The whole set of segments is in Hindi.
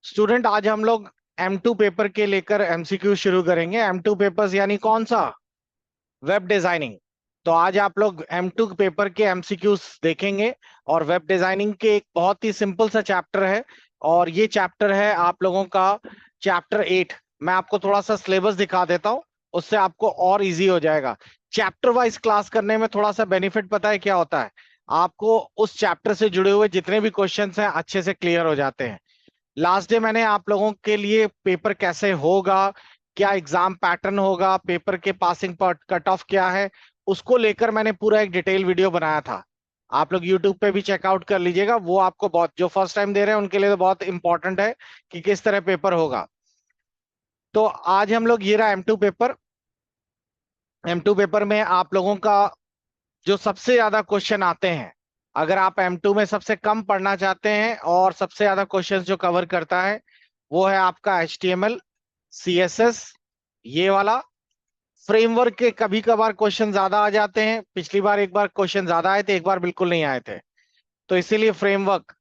स्टूडेंट, आज हम लोग M2 पेपर के लेकर MCQ शुरू करेंगे। M2 पेपर्स यानी कौन सा? Web designing. तो आज आप लोग M2 पेपर के MCQs देखेंगे। और वेब डिजाइनिंग के एक बहुत ही सिंपल सा चैप्टर है, और ये चैप्टर है आप लोगों का चैप्टर 8। मैं आपको थोड़ा सा सिलेबस दिखा देता हूँ, उससे आपको और इजी हो जाएगा। चैप्टर वाइज क्लास करने में थोड़ा सा बेनिफिट पता है क्या होता है? आपको उस चैप्टर से जुड़े हुए जितने भी क्वेश्चंस हैं अच्छे से क्लियर हो जाते हैं। लास्ट डे मैंने आप लोगों के लिए पेपर कैसे होगा, क्या एग्जाम पैटर्न होगा, पेपर के पासिंग पर कट ऑफ क्या है, उसको लेकर मैंने पूरा एक डिटेल वीडियो बनाया था। आप लोग यूट्यूब पे भी चेकआउट कर लीजिएगा। वो आपको बहुत, जो फर्स्ट टाइम दे रहे हैं उनके लिए तो बहुत इंपॉर्टेंट है कि किस तरह पेपर होगा। तो आज हम लोग, ये रहा M2 पेपर। M2 पेपर में आप लोगों का जो सबसे ज्यादा क्वेश्चन आते हैं, अगर आप M2 में सबसे कम पढ़ना चाहते हैं और सबसे ज्यादा क्वेश्चंस जो कवर करता है, वो है आपका HTML, CSS, ये वाला। फ्रेमवर्क के कभी कभार क्वेश्चन ज्यादा आ जाते हैं। पिछली बार एक बार क्वेश्चन ज्यादा आए थे, एक बार बिल्कुल नहीं आए थे। तो इसीलिए फ्रेमवर्क,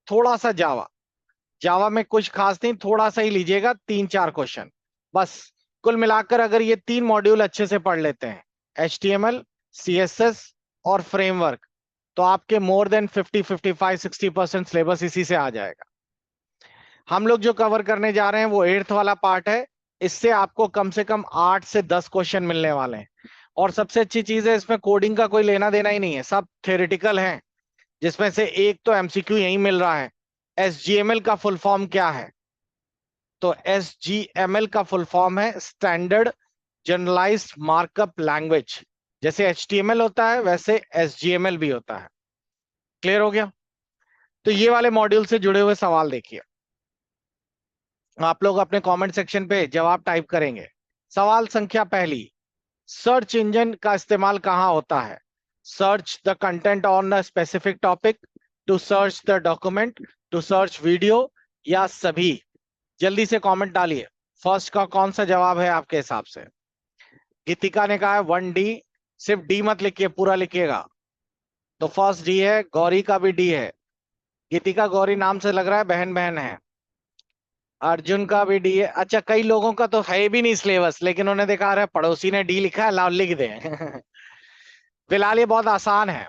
थोड़ा सा जावा। जावा में कुछ खास नहीं, थोड़ा सा ही लीजिएगा, 3-4 क्वेश्चन बस। कुल मिलाकर अगर ये 3 मॉड्यूल अच्छे से पढ़ लेते हैं, HTML, CSS और फ्रेमवर्क, तो आपके मोर देन 50, 55, 60% सिलेबस इसी से आ जाएगा। हम लोग जो कवर करने जा रहे हैं वो 8th वाला पार्ट है। इससे आपको कम से कम 8 से 10 क्वेश्चन मिलने वाले हैं। और सबसे अच्छी चीज है, इसमें कोडिंग का कोई लेना देना ही नहीं है, सब थ्योरेटिकल है। जिसमें से एक तो MCQ यही मिल रहा है। SGML का फुल फॉर्म क्या है? तो SGML का फुल फॉर्म है स्टैंडर्ड जनरलाइज्ड मार्कअप लैंग्वेज। जैसे HTML होता है वैसे SGML भी होता है। क्लियर हो गया? तो ये वाले मॉड्यूल से जुड़े हुए सवाल देखिए। आप लोग अपने कमेंट सेक्शन पे जवाब टाइप करेंगे। सवाल संख्या पहली, सर्च इंजन का इस्तेमाल कहाँ होता है? Search the content on a specific topic, to search the document, to search video, या सभी? जल्दी से कमेंट डालिए। फर्स्ट का कौन सा जवाब है आपके हिसाब से? गीतिका ने कहा है 1D। सिर्फ डी मत लिखिए, पूरा लिखिएगा। तो फर्स्ट डी है, गौरी का भी डी है। गीतिका, गौरी नाम से लग रहा है बहन बहन है। अर्जुन का भी डी है। अच्छा, कई लोगों का तो है भी नहीं सिलेबस, लेकिन उन्हें देखा रहा है पड़ोसी ने डी लिखा है, लाओ लिख दे। फिलहाल ये बहुत आसान है।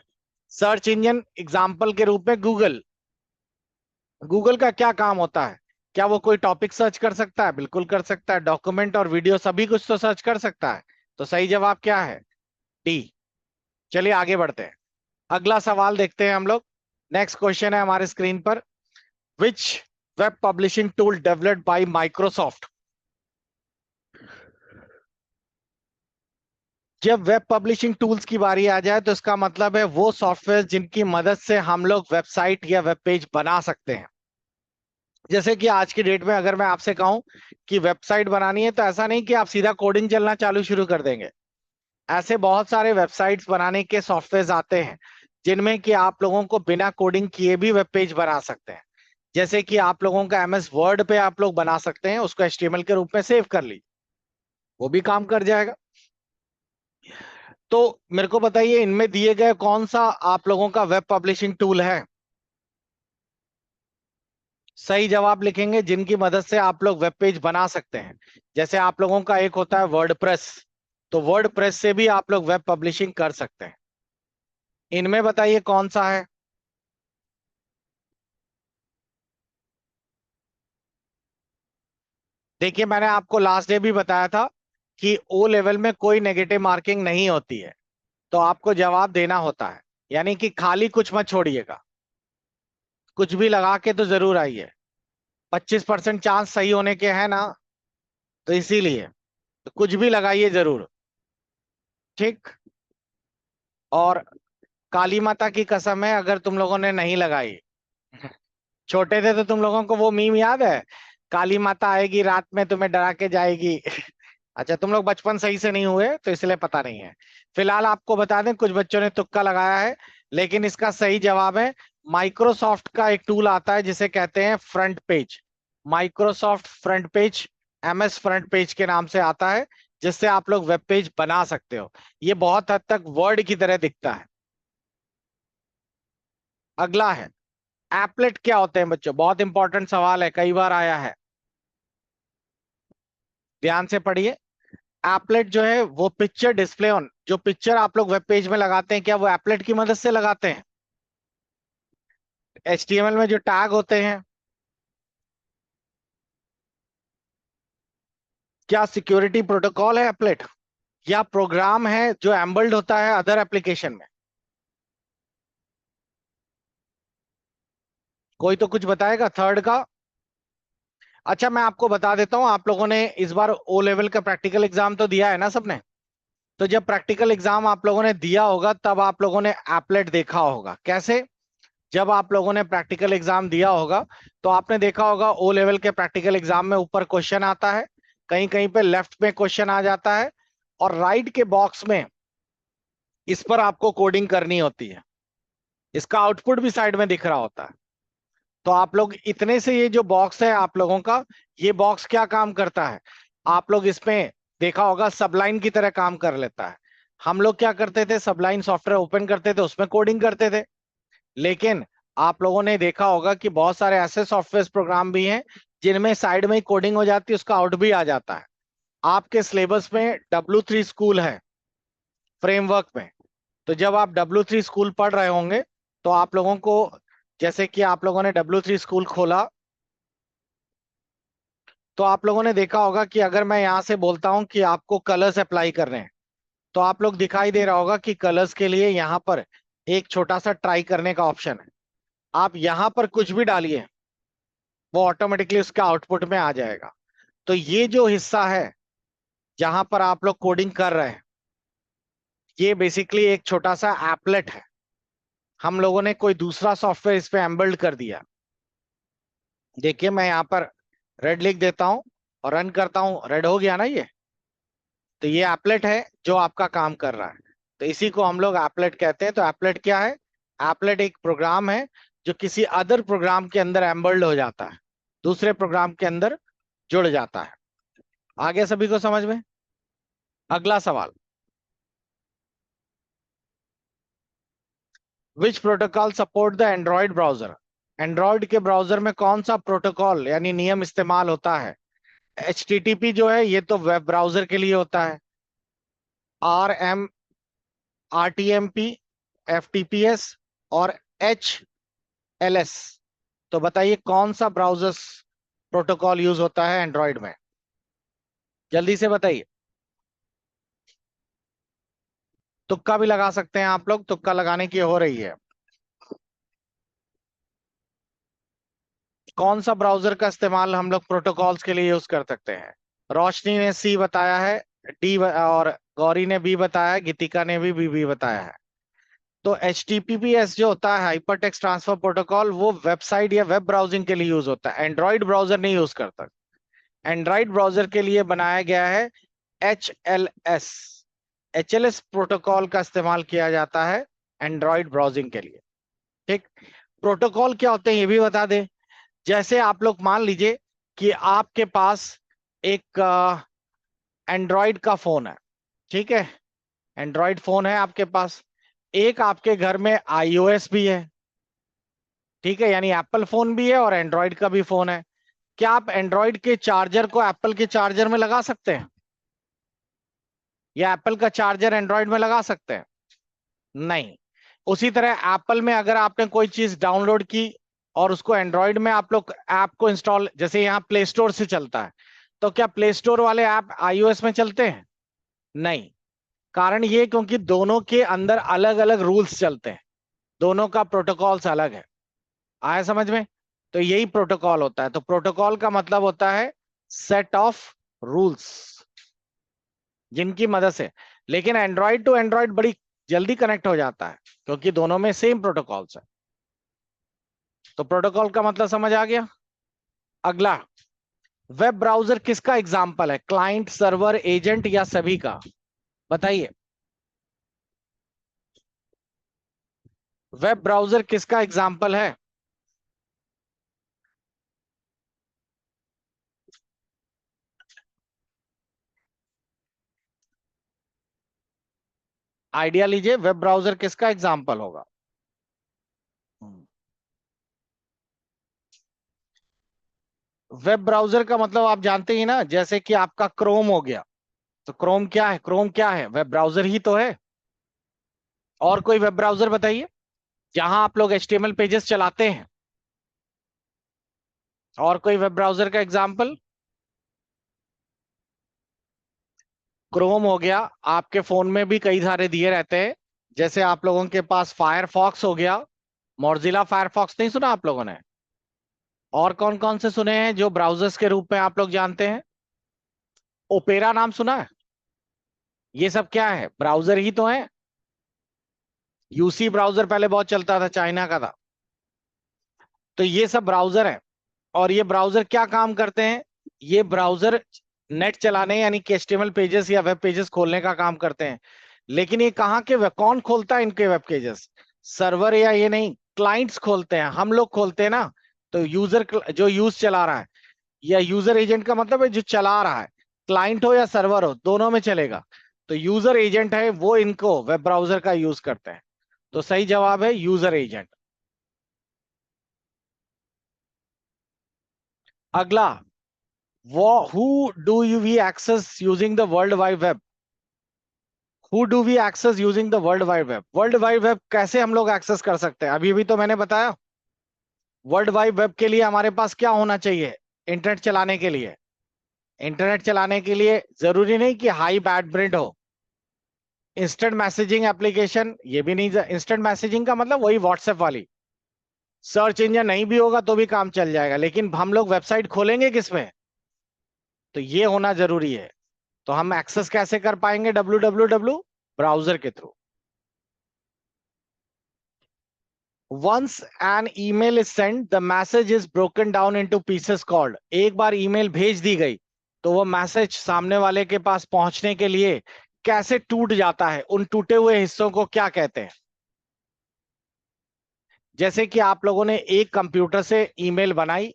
सर्च इंजन एग्जाम्पल के रूप में गूगल। गूगल का क्या काम होता है? क्या वो कोई टॉपिक सर्च कर सकता है? बिल्कुल कर सकता है। डॉक्यूमेंट और वीडियो सभी कुछ तो सर्च कर सकता है। तो सही जवाब क्या है? डी। चलिए आगे बढ़ते हैं। अगला सवाल देखते हैं हम लोग। नेक्स्ट क्वेश्चन है हमारे स्क्रीन पर। Which web publishing tool developed by Microsoft? जब वेब पब्लिशिंग टूल्स की बारी आ जाए तो इसका मतलब है वो सॉफ्टवेयर जिनकी मदद से हम लोग वेबसाइट या वेब पेज बना सकते हैं। जैसे कि आज की डेट में अगर मैं आपसे कहूं कि वेबसाइट बनानी है, तो ऐसा नहीं कि आप सीधा कोडिंग चलना चालू शुरू कर देंगे। ऐसे बहुत सारे वेबसाइट्स बनाने के सॉफ्टवेयर आते हैं, जिनमें कि आप लोगों को बिना कोडिंग किए भी वेब पेज बना सकते हैं। जैसे कि आप लोगों का MS वर्ड पे आप लोग बना सकते हैं, उसको HTML के रूप में सेव कर लीजिए, वो भी काम कर जाएगा। तो मेरे को बताइए, इनमें दिए गए कौन सा आप लोगों का वेब पब्लिशिंग टूल है? सही जवाब लिखेंगे जिनकी मदद से आप लोग वेब पेज बना सकते हैं। जैसे आप लोगों का एक होता है वर्डप्रेस, तो वर्डप्रेस से भी आप लोग वेब पब्लिशिंग कर सकते हैं। इनमें बताइए कौन सा है? देखिए, मैंने आपको लास्ट डे भी बताया था कि O लेवल में कोई नेगेटिव मार्किंग नहीं होती है, तो आपको जवाब देना होता है। यानी कि खाली कुछ मत छोड़िएगा, कुछ भी लगा के तो जरूर आइए। 25% चांस सही होने के है ना, तो इसीलिए तो कुछ भी लगाइए जरूर। ठीक। और काली माता की कसम है, अगर तुम लोगों ने नहीं लगाई, छोटे थे तो तुम लोगों को वो मीम याद है, काली माता आएगी रात में तुम्हें डरा के जाएगी। अच्छा, तुम लोग बचपन सही से नहीं हुए तो इसलिए पता नहीं है। फिलहाल आपको बता दें, कुछ बच्चों ने तुक्का लगाया है, लेकिन इसका सही जवाब है माइक्रोसॉफ्ट का एक टूल आता है जिसे कहते हैं front page. Microsoft front page, MS front page के नाम से आता है, जिससे आप लोग वेब पेज बना सकते हो। ये बहुत हद तक वर्ड की तरह दिखता है। अगला है, एप्लेट क्या होते हैं बच्चों? बहुत इंपॉर्टेंट सवाल है, कई बार आया है, ध्यान से पढ़िए। एप्लेट जो है वो पिक्चर डिस्प्ले ऑन, जो पिक्चर आप लोग वेब पेज में लगाते हैं, क्या वो एप्लेट की मदद से लगाते हैं? HTML में जो टैग होते हैं, क्या सिक्योरिटी प्रोटोकॉल है एप्लेट, या प्रोग्राम है जो एम्बल्ड होता है अदर एप्लीकेशन में? कोई तो कुछ बताएगा थर्ड का। अच्छा, मैं आपको बता देता हूं, आप लोगों ने इस बार ओ लेवल का प्रैक्टिकल एग्जाम तो दिया है ना सबने? तो जब प्रैक्टिकल एग्जाम आप लोगों ने दिया होगा तब आप लोगों ने एप्लेट देखा होगा। कैसे? जब आप लोगों ने प्रैक्टिकल एग्जाम दिया होगा तो आपने देखा होगा ओ लेवल के प्रैक्टिकल एग्जाम में ऊपर क्वेश्चन आता है, कहीं कहीं पे लेफ्ट में क्वेश्चन आ जाता है, और राइट के बॉक्स में इस पर आपको कोडिंग करनी होती है। इसका आउटपुट भी साइड में दिख रहा होता है। तो आप लोग इतने से ये जो बॉक्स है आप लोगों का, ये बॉक्स क्या काम करता है? आप लोग इसमें देखा होगा सबलाइन की तरह काम कर लेता है। हम लोग क्या करते थे, सबलाइन सॉफ्टवेयर ओपन करते थे, उसमें कोडिंग करते थे। लेकिन आप लोगों ने देखा होगा कि बहुत सारे ऐसे सॉफ्टवेयर प्रोग्राम भी हैं जिनमें साइड में ही कोडिंग हो जाती है, उसका आउट भी आ जाता है। आपके सिलेबस में W3 स्कूल है फ्रेमवर्क में। तो जब आप W3 स्कूल पढ़ रहे होंगे तो आप लोगों को, जैसे कि आप लोगों ने W3 स्कूल खोला, तो आप लोगों ने देखा होगा कि अगर मैं यहां से बोलता हूं कि आपको कलर्स अप्लाई करने हैं, तो आप लोग दिखाई दे रहा होगा कि कलर्स के लिए यहां पर एक छोटा सा ट्राई करने का ऑप्शन है। आप यहां पर कुछ भी डालिए, वो ऑटोमेटिकली उसका आउटपुट में आ जाएगा। तो ये जो हिस्सा है जहां पर आप लोग कोडिंग कर रहे हैं, ये बेसिकली एक छोटा सा एप्लेट है। हम लोगों ने कोई दूसरा सॉफ्टवेयर इस पे एम्बल्ड कर दिया। देखिए मैं यहाँ पर रेड लिख देता हूं और रन करता हूं, रेड हो गया ना ये। तो ये एप्लेट है जो आपका काम कर रहा है। तो इसी को हम लोग एप्लेट कहते हैं। तो एप्लेट क्या है? एप्लेट एक प्रोग्राम है जो किसी अदर प्रोग्राम के अंदर एम्बल्ड हो जाता है, दूसरे प्रोग्राम के अंदर जुड़ जाता है। आगे सभी को समझ में? अगला सवाल, विच protocol support the Android browser? Android के ब्राउजर में कौन सा प्रोटोकॉल यानी नियम इस्तेमाल होता है? HTTP जो है ये तो वेब ब्राउजर के लिए होता है। RM, RTMP, FTPS और HLS। तो बताइए कौन सा ब्राउजर प्रोटोकॉल यूज होता है एंड्रॉयड में? जल्दी से बताइए। तुक्का भी लगा सकते हैं आप लोग, तुक्का लगाने की हो रही है। कौन सा ब्राउजर का इस्तेमाल हम लोग प्रोटोकॉल्स के लिए यूज कर सकते हैं? रोशनी ने C बताया है, और गौरी ने B बताया, गीतिका ने भी B बताया है। तो HTTPS जो होता है, हाइपर टेक्स्ट ट्रांसफर प्रोटोकॉल, वो वेबसाइट या वेब ब्राउजिंग के लिए यूज होता है, एंड्रॉइड ब्राउजर नहीं यूज करता। एंड्रॉइड ब्राउजर के लिए बनाया गया है HLS। HLS प्रोटोकॉल का इस्तेमाल किया जाता है एंड्रॉइड ब्राउजिंग के लिए। ठीक। प्रोटोकॉल क्या होते हैं ये भी बता दें। जैसे आप लोग मान लीजिए कि आपके पास एक एंड्रॉइड का फोन है, ठीक है, एंड्रॉइड फोन है आपके पास। एक आपके घर में iOS भी है, ठीक है, यानी एप्पल फोन भी है और एंड्रॉइड का भी फोन है। क्या आप एंड्रॉइड के चार्जर को एप्पल के चार्जर में लगा सकते हैं, या एप्पल का चार्जर एंड्रॉइड में लगा सकते हैं? नहीं। उसी तरह एप्पल में अगर आपने कोई चीज डाउनलोड की और उसको एंड्रॉइड में आप लोग ऐप को इंस्टॉल, जैसे यहाँ प्ले स्टोर से चलता है, तो क्या प्ले स्टोर वाले ऐप iOS में चलते हैं? नहीं। कारण ये क्योंकि दोनों के अंदर अलग अलग रूल्स चलते हैं, दोनों का प्रोटोकॉल्स अलग है। आया समझ में? तो यही प्रोटोकॉल होता है। तो प्रोटोकॉल का मतलब होता है सेट ऑफ रूल्स जिनकी मदद से, लेकिन एंड्रॉइड टू एंड्रॉइड बड़ी जल्दी कनेक्ट हो जाता है क्योंकि दोनों में सेम प्रोटोकॉल्स है। तो प्रोटोकॉल का मतलब समझ आ गया। अगला, वेब ब्राउजर किसका एग्जाम्पल है? क्लाइंट, सर्वर, एजेंट या सभी का? बताइए। वेब ब्राउजर किसका एग्जाम्पल है? आइडिया लीजिए, वेब ब्राउजर किसका एग्जाम्पल होगा? हम्म, वेब ब्राउजर का मतलब आप जानते ही ना, जैसे कि आपका क्रोम हो गया, तो क्रोम क्या है? क्रोम क्या है? वेब ब्राउजर ही तो है। और कोई वेब ब्राउजर बताइए जहां आप लोग एचटीएमएल पेजेस चलाते हैं। और कोई वेब ब्राउजर का एग्जांपल? क्रोम हो गया। आपके फोन में भी कई सारे दिए रहते हैं, जैसे आप लोगों के पास फायरफॉक्स हो गया। मोज़िला फायरफॉक्स नहीं सुना आप लोगों ने? और कौन कौन से सुने हैं जो ब्राउजर्स के रूप में आप लोग जानते हैं? ओपेरा नाम सुना है? ये सब क्या है? ब्राउजर ही तो है। यूसी ब्राउजर पहले बहुत चलता था, चाइना का था। तो ये सब ब्राउजर है। और ये ब्राउजर क्या काम करते हैं? ये ब्राउजर नेट चलाने यानी कि एचटीएमएल पेजेस या वेब पेजेस खोलने का काम करते हैं। लेकिन ये कहाँ के कौन खोलता है इनके वेब पेजेस? सर्वर या ये नहीं, क्लाइंट्स खोलते हैं, हम लोग खोलते हैं ना। तो यूजर जो यूज चला रहा है, या यूजर एजेंट का मतलब है जो चला रहा है, क्लाइंट हो या सर्वर हो दोनों में चलेगा। तो यूजर एजेंट है वो इनको वेब ब्राउजर का यूज करते हैं। तो सही जवाब है यूजर एजेंट। अगला, वो who do you we access using the world wide web? Who do we access using the world wide web? World wide web कैसे हम लोग एक्सेस कर सकते हैं? अभी भी तो मैंने बताया। वर्ल्ड वाइड वेब के लिए हमारे पास क्या होना चाहिए? इंटरनेट चलाने के लिए, इंटरनेट चलाने के लिए जरूरी नहीं कि हाई बैंडविड्थ हो। इंस्टेंट मैसेजिंग एप्लीकेशन, ये भी नहीं। इंस्टेंट मैसेजिंग का मतलब वही व्हाट्सएप वाली। सर्च इंजन नहीं भी होगा तो भी काम चल जाएगा, लेकिन हम लोग वेबसाइट खोलेंगे किसमें? तो ये होना जरूरी है। तो हम एक्सेस कैसे कर पाएंगे www? ब्राउजर के थ्रू। Once an email is send the message is broken down into pieces called. एक बार ईमेल भेज दी गई तो वो मैसेज सामने वाले के पास पहुंचने के लिए कैसे टूट जाता है, उन टूटे हुए हिस्सों को क्या कहते हैं? जैसे कि आप लोगों ने एक कंप्यूटर से ईमेल बनाई,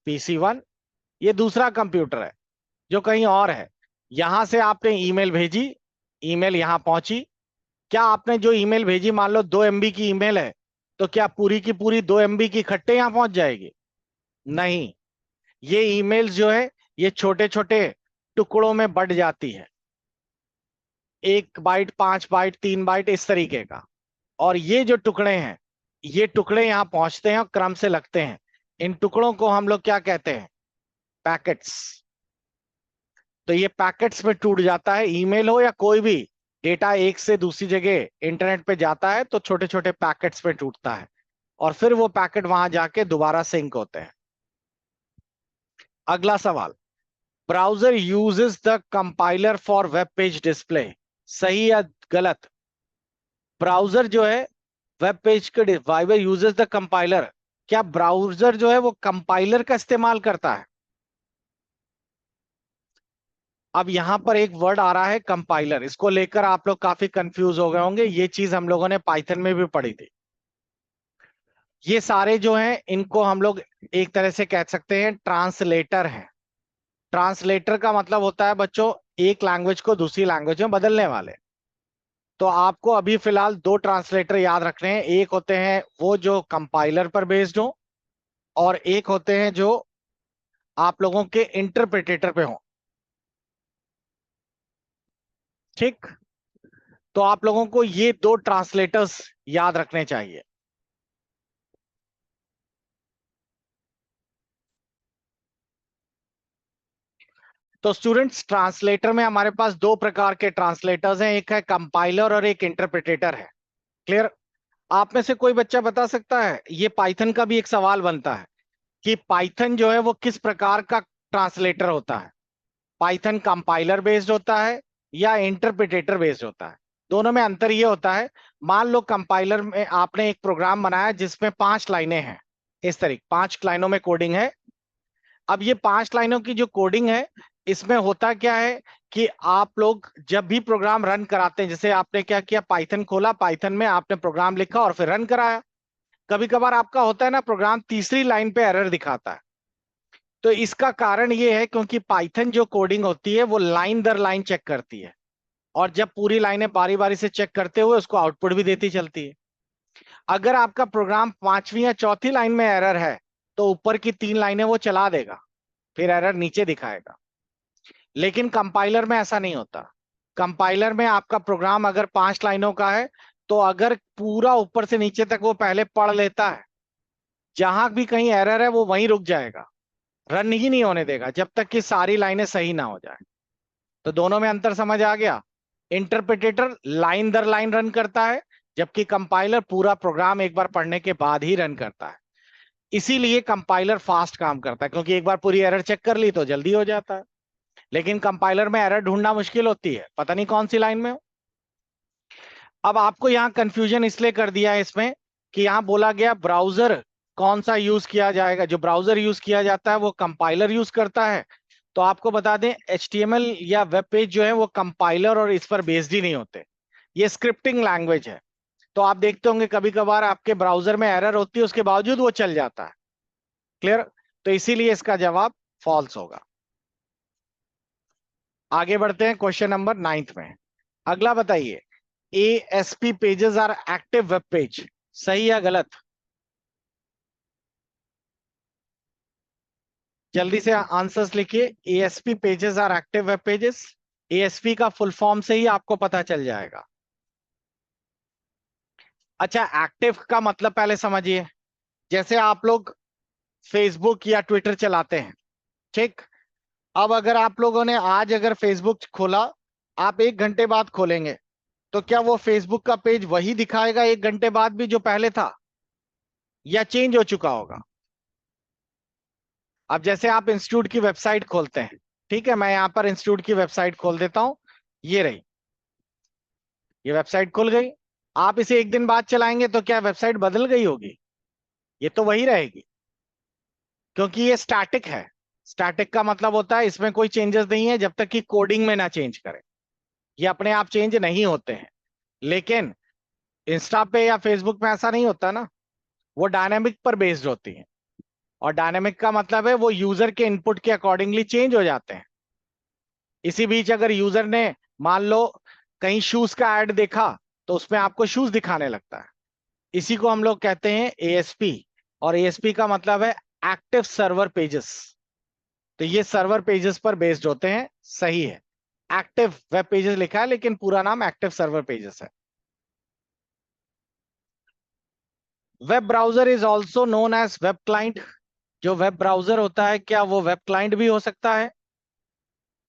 PC1। ये दूसरा कंप्यूटर है जो कहीं और है। यहां से आपने ईमेल भेजी, ईमेल यहां पहुंची। क्या आपने जो ईमेल भेजी, मान लो 2 MB की ईमेल है, तो क्या पूरी की पूरी 2 MB की इकट्ठे यहां पहुंच जाएगी? नहीं। ये ईमेल्स जो है, ये छोटे छोटे टुकड़ों में बट जाती है। 1 बाइट, 5 बाइट, 3 बाइट, इस तरीके का। और ये जो टुकड़े हैं, ये टुकड़े यहां पहुंचते हैं और क्रम से लगते हैं। इन टुकड़ों को हम लोग क्या कहते हैं? पैकेट्स। तो ये पैकेट्स में टूट जाता है। ईमेल हो या कोई भी डेटा एक से दूसरी जगह इंटरनेट पे जाता है तो छोटे छोटे पैकेट्स में टूटता है, और फिर वो पैकेट वहां जाके दोबारा सिंक होते हैं। अगला सवाल, browser uses the compiler for web page display. सही या गलत? ब्राउजर जो है वेब पेज के वाइवर यूजेस द कंपाइलर। क्या ब्राउजर जो है वो कंपाइलर का इस्तेमाल करता है? अब यहां पर एक वर्ड आ रहा है कंपाइलर, इसको लेकर आप लोग काफी कंफ्यूज हो गए होंगे। ये चीज हम लोगों ने पाइथन में भी पढ़ी थी। ये सारे जो हैं इनको हम लोग एक तरह से कह सकते हैं ट्रांसलेटर है। ट्रांसलेटर का मतलब होता है बच्चों एक लैंग्वेज को दूसरी लैंग्वेज में बदलने वाले। तो आपको अभी फिलहाल दो ट्रांसलेटर याद रखने हैं। एक होते हैं वो जो कंपाइलर पर बेस्ड हो, और एक होते हैं जो आप लोगों के इंटरप्रेटेटर पे हो। ठीक। तो आप लोगों को ये दो ट्रांसलेटर्स याद रखने चाहिए। तो स्टूडेंट्स, ट्रांसलेटर में हमारे पास दो प्रकार के ट्रांसलेटर्स हैं, एक है कंपाइलर और एक इंटरप्रेटेटर है। क्लियर? आप में से कोई बच्चा बता सकता है, ये पाइथन का भी एक सवाल बनता है कि पाइथन जो है वो किस प्रकार का ट्रांसलेटर होता है? पाइथन कंपाइलर बेस्ड होता है या इंटरप्रेटेटर बेस्ड होता है? दोनों में अंतर ये होता है, मान लो कंपाइलर में आपने एक प्रोग्राम बनाया जिसमें 5 लाइनें हैं, इस तरीके 5 लाइनों में कोडिंग है। अब ये 5 लाइनों की जो कोडिंग है, इसमें होता क्या है कि आप लोग जब भी प्रोग्राम रन कराते हैं, जैसे आपने क्या किया, पाइथन खोला, पाइथन में आपने प्रोग्राम लिखा और फिर रन कराया। कभी कभार आपका होता है ना, प्रोग्राम तीसरी लाइन पे एरर दिखाता है। तो इसका कारण ये है क्योंकि पाइथन जो कोडिंग होती है वो लाइन दर लाइन चेक करती है, और जब पूरी लाइनें बारी बारी से चेक करते हुए उसको आउटपुट भी देती चलती है। अगर आपका प्रोग्राम 5वीं या चौथी लाइन में एरर है तो ऊपर की 3 लाइनें वो चला देगा। फिर एरर नीचे दिखाएगा। लेकिन कंपाइलर में ऐसा नहीं होता। कंपाइलर में आपका प्रोग्राम अगर 5 लाइनों का है तो अगर पूरा ऊपर से नीचे तक वो पहले पढ़ लेता है, जहां भी कहीं एरर है वो वहीं रुक जाएगा, रन ही नहीं होने देगा जब तक कि सारी लाइनें सही ना हो जाए। तो दोनों में अंतर समझ आ गया। इंटरप्रिटेटर लाइन दर लाइन रन करता है, जबकि कंपाइलर पूरा प्रोग्राम एक बार पढ़ने के बाद ही रन करता है। इसीलिए कंपाइलर फास्ट काम करता है, क्योंकि एक बार पूरी एरर चेक कर ली तो जल्दी हो जाता है। लेकिन कंपाइलर में एरर ढूंढना मुश्किल होती है, पता नहीं कौन सी लाइन में हो। अब आपको यहाँ कंफ्यूजन इसलिए कर दिया है इसमें कि यहाँ बोला गया ब्राउजर कौन सा यूज किया जाएगा। जो ब्राउजर यूज किया जाता है वो कंपाइलर यूज करता है। तो आपको बता दें, HTML या वेब पेज जो है वो कंपाइलर और इस पर बेस्ड ही नहीं होते, ये स्क्रिप्टिंग लैंग्वेज है। तो आप देखते होंगे कभी कभार आपके ब्राउजर में एरर होती है, उसके बावजूद वो चल जाता है। क्लियर? तो इसीलिए इसका जवाब फॉल्स होगा। आगे बढ़ते हैं क्वेश्चन नंबर 9 में। अगला बताइए, ASP pages are active web page, सही या गलत? जल्दी से आंसर्स लिखिए। ASP pages are active web pages. ASP का फुल फॉर्म से ही आपको पता चल जाएगा। अच्छा, एक्टिव का मतलब पहले समझिए। जैसे आप लोग फेसबुक या ट्विटर चलाते हैं, ठीक? अब अगर आप लोगों ने आज अगर फेसबुक खोला, आप 1 घंटे बाद खोलेंगे, तो क्या वो फेसबुक का पेज वही दिखाएगा 1 घंटे बाद भी जो पहले था, या चेंज हो चुका होगा? अब जैसे आप इंस्टीट्यूट की वेबसाइट खोलते हैं, ठीक है, मैं यहां पर इंस्टीट्यूट की वेबसाइट खोल देता हूं। ये रही, ये वेबसाइट खुल गई। आप इसे 1 दिन बाद चलाएंगे तो क्या वेबसाइट बदल गई होगी? ये तो वही रहेगी, क्योंकि ये स्टैटिक है। स्टैटिक का मतलब होता है इसमें कोई चेंजेस नहीं है जब तक कि कोडिंग में ना चेंज करें। ये अपने आप चेंज नहीं होते हैं। लेकिन इंस्टा पे या फेसबुक में ऐसा नहीं होता ना, वो डायनेमिक पर बेस्ड होती है। और डायनेमिक का मतलब है वो यूजर के इनपुट के अकॉर्डिंगली चेंज हो जाते हैं। इसी बीच अगर यूजर ने मान लो कहीं शूज का ऐड देखा, तो उसमें आपको शूज दिखाने लगता है। इसी को हम लोग कहते हैं ASP। और ASP का मतलब है एक्टिव सर्वर पेजेस। तो ये सर्वर पेजेस पर बेस्ड होते हैं, सही है। एक्टिव वेब पेजेस लिखा है लेकिन पूरा नाम एक्टिव सर्वर पेजेस है। Web browser is also known as web client. जो वेब ब्राउजर होता है क्या वो वेब क्लाइंट भी हो सकता है?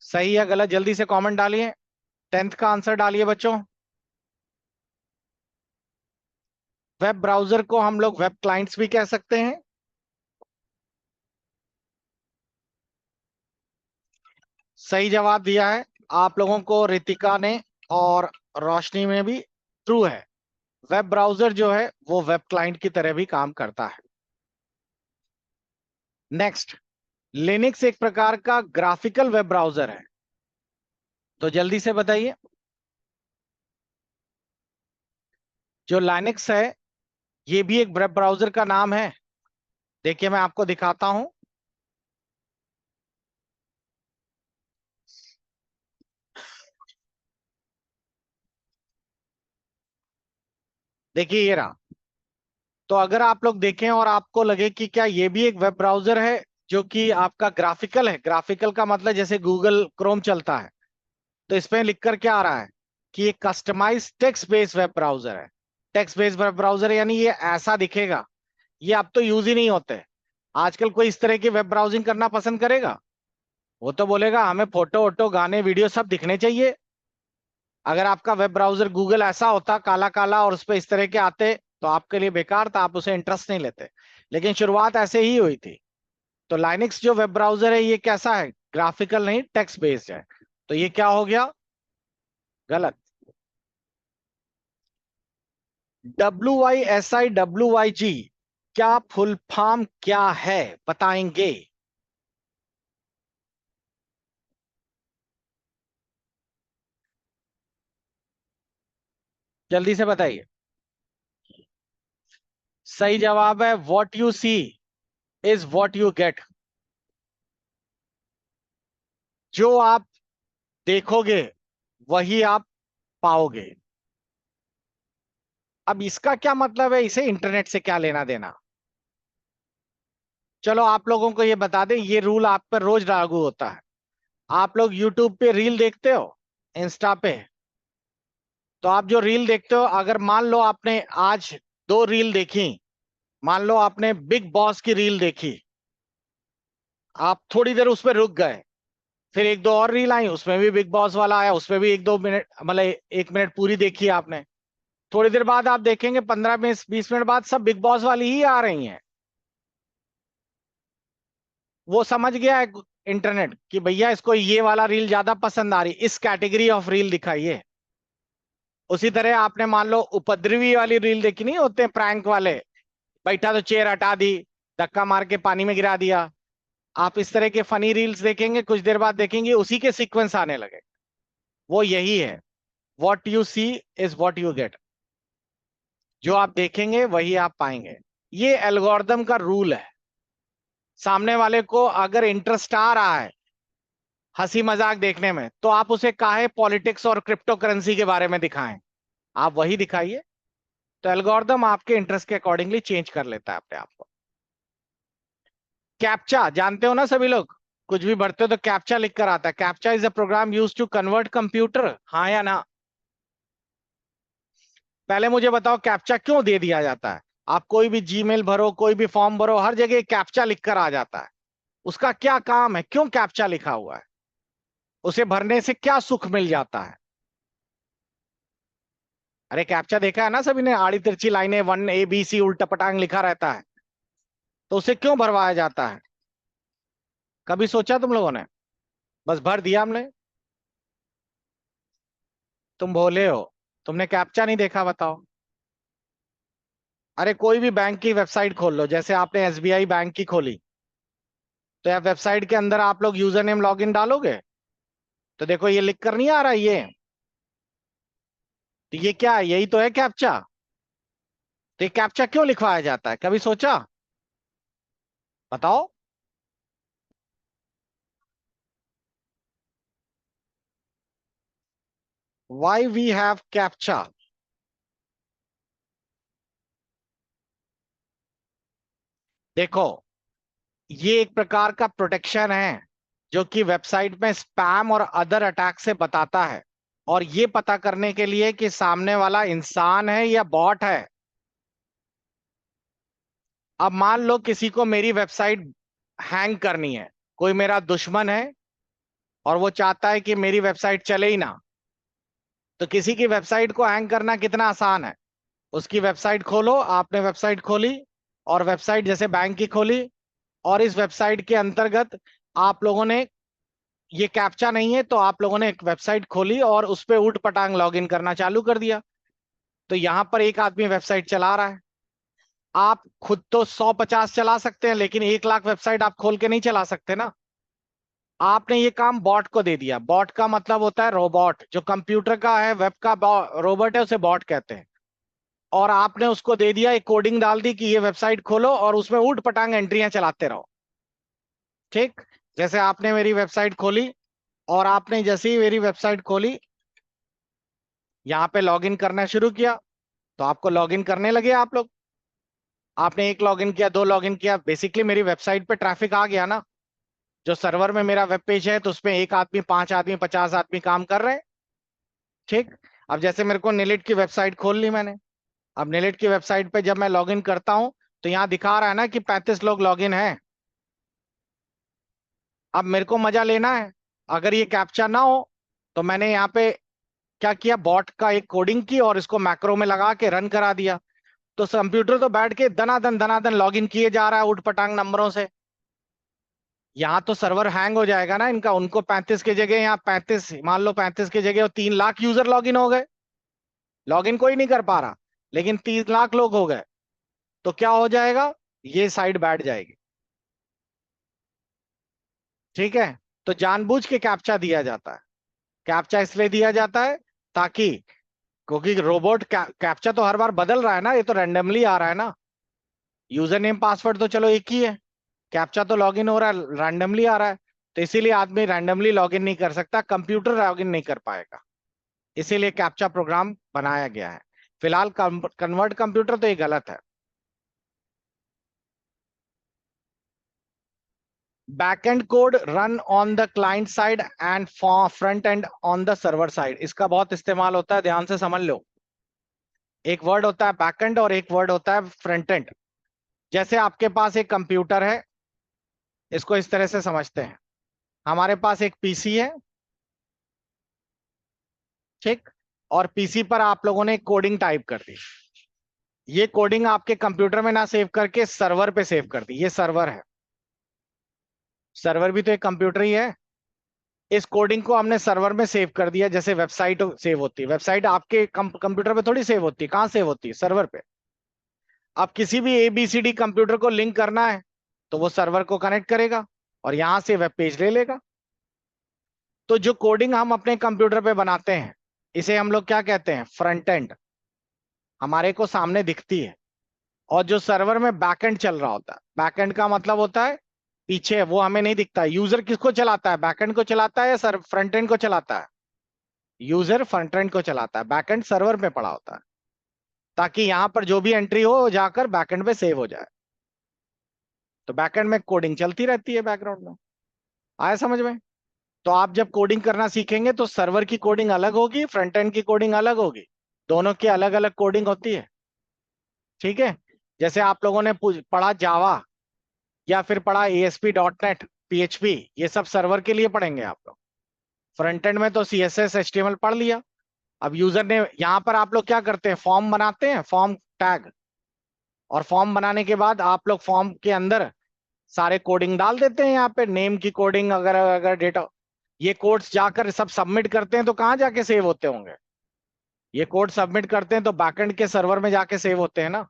सही या गलत जल्दी से कमेंट डालिए। 10th का आंसर डालिए बच्चों। वेब ब्राउजर को हम लोग वेब क्लाइंट्स भी कह सकते हैं। सही जवाब दिया है आप लोगों को रितिका ने और रोशनी में भी। ट्रू है, वेब ब्राउजर जो है वो वेब क्लाइंट की तरह भी काम करता है। नेक्स्ट, लिनक्स एक प्रकार का ग्राफिकल वेब ब्राउजर है, तो जल्दी से बताइए। जो लाइनक्स है ये भी एक वेब ब्राउजर का नाम है। देखिए मैं आपको दिखाता हूं। देखिए ये रहा। तो अगर आप लोग देखें और आपको लगे कि क्या ये भी एक वेब ब्राउजर है जो कि आपका ग्राफिकल है, ग्राफिकल का मतलब जैसे गूगल क्रोम चलता है, तो इसमें लिखकर क्या आ रहा है कि ये customize text based web browser है। टेक्स्ट बेस्ड वेब ब्राउजर यानी ये ऐसा दिखेगा। ये अब तो यूज ही नहीं होते। आजकल कोई इस तरह की वेब ब्राउजिंग करना पसंद करेगा? वो तो बोलेगा हमें फोटो वोटो गाने वीडियो सब दिखने चाहिए। अगर आपका वेब ब्राउजर गूगल ऐसा होता काला काला और उस पर इस तरह के आते तो आपके लिए बेकार था, आप उसे इंटरेस्ट नहीं लेते। लेकिन शुरुआत ऐसे ही हुई थी। तो लाइनक्स जो वेब ब्राउजर है ये कैसा है? ग्राफिकल नहीं, टेक्स्ट बेस्ड है। तो ये क्या हो गया? गलत। WYSIWYG क्या फुल फॉर्म क्या है बताएंगे? जल्दी से बताइए। सही जवाब है what you see is what you get. जो आप देखोगे वही आप पाओगे। अब इसका क्या मतलब है, इसे इंटरनेट से क्या लेना देना? चलो आप लोगों को ये बता दें, ये रूल आप पर रोज लागू होता है। आप लोग यूट्यूब पे रील देखते हो, इंस्टा पे, तो आप जो रील देखते हो, अगर मान लो आपने आज दो रील देखी, मान लो आपने बिग बॉस की रील देखी, आप थोड़ी देर उस पर रुक गए, फिर एक दो और रील आई, उसमें भी बिग बॉस वाला आया, उसमें भी एक दो मिनट, मतलब 1 मिनट पूरी देखी आपने, थोड़ी देर बाद आप देखेंगे 15 20 मिनट बाद सब बिग बॉस वाली ही आ रही हैं। वो समझ गया है इंटरनेट कि भैया इसको ये वाला रील ज्यादा पसंद आ रही, इस कैटेगरी ऑफ रील दिखाइए। उसी तरह आपने मान लो उपद्रवी वाली रील देखी, नहीं होते प्रैंक वाले, बैठा तो चेयर हटा दी, धक्का मार के पानी में गिरा दिया, आप इस तरह के फनी रील्स देखेंगे, कुछ देर बाद देखेंगे उसी के सीक्वेंस आने लगे। वो यही है, what you see is what you get. जो आप देखेंगे वही आप पाएंगे। ये एल्गोरिदम का रूल है। सामने वाले को अगर इंटरेस्ट आ रहा है हंसी मजाक देखने में, तो आप उसे काहे पॉलिटिक्स और क्रिप्टो करेंसी के बारे में दिखाएं, आप वही दिखाइए। तो एल्गोरिदम आपके इंटरेस्ट के अकॉर्डिंगली चेंज कर लेता है अपने आप को। कैप्चा जानते हो ना सभी लोग, कुछ भी भरते हो तो कैप्चा लिख कर आता है। Captcha is a program use to convert computer, हाँ या ना? पहले मुझे बताओ कैप्चा क्यों दे दिया जाता है? आप कोई भी जीमेल भरो, कोई भी फॉर्म भरो, हर जगह कैप्चा लिखकर आ जाता है। उसका क्या काम है, क्यों कैप्चा लिखा हुआ है? उसे भरने से क्या सुख मिल जाता है? अरे कैप्चा देखा है ना सभी ने, आड़ी तिरछी लाइनें, 1 A B C उल्टा पटांग लिखा रहता है, तो उसे क्यों भरवाया जाता है? कभी सोचा तुम लोगों ने? बस भर दिया हमने। तुम भोले हो, तुमने कैप्चा नहीं देखा, बताओ। अरे कोई भी बैंक की वेबसाइट खोल लो, जैसे आपने SBI बैंक की खोली, तो या वेबसाइट के अंदर आप लोग यूजर नेम लॉगिन डालोगे, तो देखो ये लिख कर नहीं आ रहा ये, तो ये क्या है? यही तो है कैप्चा। तो ये कैप्चा क्यों लिखवाया जाता है, कभी सोचा? बताओ। Why we have captcha? देखो, ये एक प्रकार का प्रोटेक्शन है जो कि वेबसाइट में स्पैम और अदर अटैक से बताता है, और ये पता करने के लिए कि सामने वाला इंसान है या बॉट है। अब मान लो किसी को मेरी वेबसाइट हैंग करनी है, कोई मेरा दुश्मन है और वो चाहता है कि मेरी वेबसाइट चले ही ना, तो किसी की वेबसाइट को हैंग करना कितना आसान है। उसकी वेबसाइट खोलो, आपने वेबसाइट खोली, और वेबसाइट जैसे बैंक की खोली, और इस वेबसाइट के अंतर्गत आप लोगों ने, ये कैप्चा नहीं है, तो आप लोगों ने एक वेबसाइट खोली और उस पर ऊट पटांग लॉगिन करना चालू कर दिया। तो यहां पर एक आदमी वेबसाइट चला रहा है। आप खुद तो 100 50 चला सकते हैं, लेकिन 1 लाख वेबसाइट आप खोल के नहीं चला सकते ना। आपने ये काम बॉट को दे दिया। बॉट का मतलब होता है रोबोट, जो कंप्यूटर का है, वेब का रोबोट है, उसे बॉट कहते हैं। और आपने उसको दे दिया, एक कोडिंग डाल दी कि ये वेबसाइट खोलो और उसमें ऊट पटांग एंट्रियां चलाते रहो। ठीक, जैसे आपने मेरी वेबसाइट खोली, और आपने जैसे ही मेरी वेबसाइट खोली, यहाँ पे लॉगिन करना शुरू किया, तो आपको लॉगिन करने लगे आप लोग। आपने एक लॉगिन किया, दो लॉगिन किया, बेसिकली मेरी वेबसाइट पे ट्रैफिक आ गया ना। जो सर्वर में मेरा वेब पेज है, तो उसमें एक आदमी, 5 आदमी, 50 आदमी काम कर रहे हैं। ठीक, अब जैसे मेरे को निलिट की वेबसाइट खोल ली मैंने। अब निलिट की वेबसाइट पे जब मैं लॉगिन करता हूं, तो यहाँ दिखा रहा है ना कि 35 लोग लॉगिन हैं। अब मेरे को मजा लेना है, अगर ये कैप्चा ना हो, तो मैंने यहाँ पे क्या किया, बॉट का एक कोडिंग की और इसको मैक्रो में लगा के रन करा दिया। तो कंप्यूटर तो बैठ के दनादन दनादन लॉगिन किए जा रहा है उठपटांग नंबरों से। यहाँ तो सर्वर हैंग हो जाएगा ना इनका। उनको 35 की जगह, यहाँ 35, मान लो 35 की जगह 3 लाख यूजर लॉगिन हो गए। लॉगिन कोई नहीं कर पा रहा, लेकिन 3 लाख लोग हो गए, तो क्या हो जाएगा, ये साइड बैठ जाएगी। ठीक है, तो जानबूझ के कैप्चा दिया जाता है। कैप्चा इसलिए दिया जाता है ताकि, क्योंकि रोबोट कैप्चा तो हर बार बदल रहा है ना, ये तो रैंडमली आ रहा है ना। यूजर नेम पासवर्ड तो चलो एक ही है, कैप्चा तो लॉगिन हो रहा है, रैंडमली आ रहा है। तो इसीलिए आदमी रैंडमली लॉगिन नहीं कर सकता, कंप्यूटर लॉगिन नहीं कर पाएगा। इसीलिए कैप्चा प्रोग्राम बनाया गया है। फिलहाल कन्वर्ट कंप्यूटर तो ये गलत है। Backend code run on the client side and front end on the server side. इसका बहुत इस्तेमाल होता है, ध्यान से समझ लो। एक वर्ड होता है बैकएंड और एक वर्ड होता है फ्रंट एंड। जैसे आपके पास एक कंप्यूटर है, इसको इस तरह से समझते हैं। हमारे पास एक पीसी है, ठीक, और पीसी पर आप लोगों ने कोडिंग टाइप कर दी। ये कोडिंग आपके कंप्यूटर में ना सेव करके सर्वर पे सेव कर दी। ये सर्वर है, सर्वर भी तो एक कंप्यूटर ही है। इस कोडिंग को हमने सर्वर में सेव कर दिया, जैसे वेबसाइट सेव होती है। वेबसाइट आपके कंप्यूटर पे थोड़ी सेव होती है, कहाँ सेव होती है? सर्वर पे। अब किसी भी एबीसीडी कंप्यूटर को लिंक करना है तो वो सर्वर को कनेक्ट करेगा और यहां से वेब पेज ले लेगा। तो जो कोडिंग हम अपने कंप्यूटर पे बनाते हैं, इसे हम लोग क्या कहते हैं? Front end. हमारे को सामने दिखती है। और जो सर्वर में बैकएंड चल रहा होता है, बैकएंड का मतलब होता है पीछे, वो हमें नहीं दिखता। यूजर किसको चलाता है? बैकएंड को चलाता है या सर फ्रंट एंड को चलाता है? यूजर फ्रंट एंड को चलाता है, बैकएंड सर्वर पे पड़ा होता है, ताकि यहां पर जो भी एंट्री हो जाकर बैकएंड पे सेव हो जाए। तो बैकएंड में कोडिंग चलती रहती है बैकग्राउंड में। आया समझ में? तो आप जब कोडिंग करना सीखेंगे तो सर्वर की कोडिंग अलग होगी, फ्रंट एंड की कोडिंग अलग होगी। दोनों की अलग अलग कोडिंग होती है, ठीक है। जैसे आप लोगों ने पढ़ा जावा, या फिर पढ़ा ASP.NET, PHP, ये सब सर्वर के लिए पढ़ेंगे आप लोग। फ्रंट एंड में तो CSS HTML पढ़ लिया। अब यूजर ने, यहां पर आप लोग क्या करते हैं? फॉर्म बनाते हैं, फॉर्म टैग। और फॉर्म बनाने के बाद आप लोग फॉर्म के अंदर सारे कोडिंग डाल देते हैं। यहाँ पे नेम की कोडिंग, अगर अगर डेटा, ये कोड्स जाकर सब सबमिट करते हैं तो कहाँ जाके सेव होते होंगे? ये कोड सबमिट करते हैं तो बैकएंड के सर्वर में जाके सेव होते हैं ना।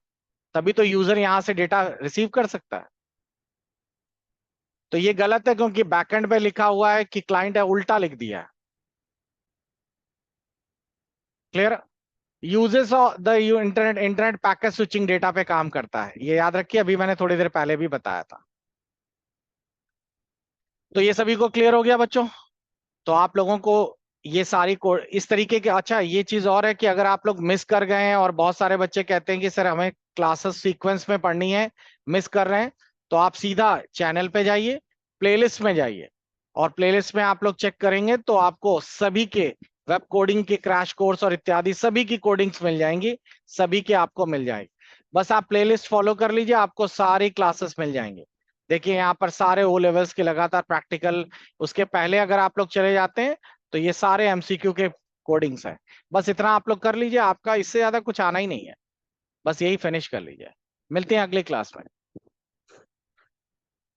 तभी तो यूजर यहाँ से डेटा रिसीव कर सकता है। तो ये गलत है, क्योंकि बैकएंड पे लिखा हुआ है कि क्लाइंट है, उल्टा लिख दिया है। Clear? Uses of the internet, internet packet switching data पे काम करता है, ये याद रखिए। अभी मैंने थोड़ी देर पहले भी बताया था। तो ये सभी को क्लियर हो गया बच्चों? तो आप लोगों को ये सारी कोड इस तरीके के। अच्छा, ये चीज और है कि अगर आप लोग मिस कर गए हैं, और बहुत सारे बच्चे कहते हैं कि सर हमें क्लासेस सीक्वेंस में पढ़नी है, मिस कर रहे हैं, तो आप सीधा चैनल पे जाइए, प्लेलिस्ट में जाइए, और प्लेलिस्ट में आप लोग चेक करेंगे तो आपको सभी के वेब कोडिंग के क्रैश कोर्स और इत्यादि सभी की कोडिंग्स मिल जाएंगी। सभी के आपको मिल जाएंगे। बस आप प्लेलिस्ट फॉलो कर लीजिए, आपको सारी क्लासेस मिल जाएंगे। देखिए यहाँ पर सारे ओ लेवल्स के लगातार प्रैक्टिकल। उसके पहले अगर आप लोग चले जाते हैं तो ये सारे MCQ के कोडिंग्स हैं। बस इतना आप लोग कर लीजिए, आपका इससे ज्यादा कुछ आना ही नहीं है। बस यही फिनिश कर लीजिए। मिलते हैं अगली क्लास में।